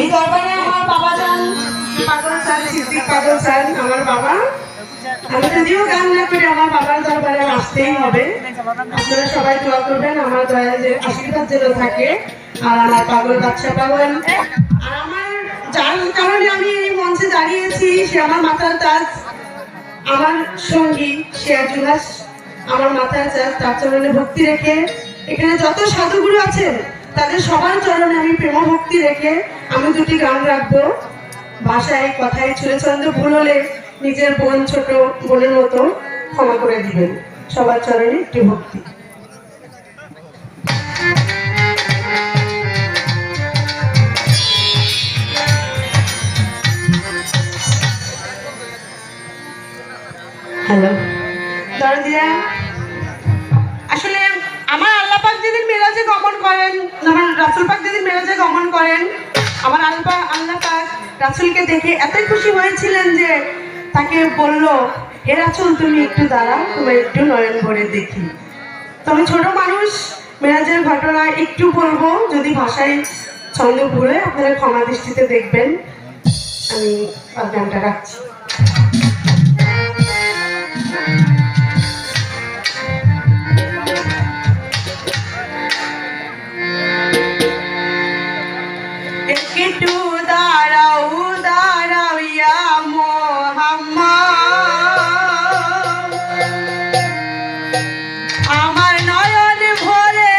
এই দরবারে আমার বাবা যান পাগল স্যার, সিদ্দিক পাগল স্যার আমার বাবা। আমি যদিও গান না করি, আমার বাবার দরবারে আসতেই হবে। আপনারা সবাই দোয়া করবেন আমার দয়াল যে আশীর্বাদ যেন থাকে। আর আমার পাগল বাচ্চা পাগল, আর আমার যার কারণে আমি এই মঞ্চে দাঁড়িয়েছি সে আমার মাথার তাজ, আমার সঙ্গী শেয়াজুলাস আমার মাথার তাজ। তার চরণে ভক্তি রেখে এখানে যত সাধুগুরু আছেন তাদের সবার চরণে আমি প্রেম ভক্তি রেখে আমি দুটি গান রাখবো। ভাষায় কথায় ছুড়েছন্দ ভুল হলে নিজের বোন ছোট বোনের মতো ক্ষমা করে দিবেন। সবার চরণে একটি ভক্তি। হ্যালো দরদিয়া, আসলে আমার আল্লাহ পাক যেদিন মেরাজে গমন করেন, আমার রাসূল পাক যেদিন মেরাজে গমন করেন, আমার আল্লাহ পাক রাসূলকে দেখে এতই খুশি হয়েছিলেন যে তাকে বলল, হে রাসূল তুমি একটু দাঁড়াও, তোমার একটু নয়ন ভরে দেখি। তো আমি ছোট মানুষ, মেরাজের ঘটনা একটু বলবো, যদি ভাষায় ছন্দ ভুলে আপনারা ক্ষমা দৃষ্টিতে দেখবেন। আমি গানটা রাখছি। একটু দাঁড়াও দাঁড়াও ইয়া মুহাম্মদ, আমার নয়ন ভরে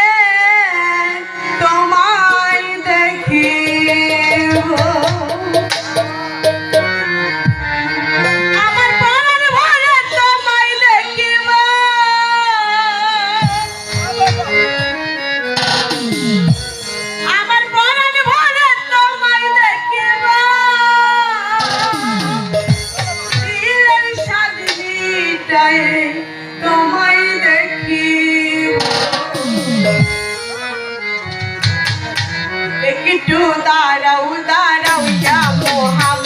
তোমায় দেখিব, আমার প্রাণ ভরে তোমায় দেখিব, আমার প্রাণ ভরে তোমায় দেখিব, দিলের সাজনিটায় তোমায় দেখিব। একটু দাঁড়াও দাঁড়াও ইয়া মুহাম্মদ,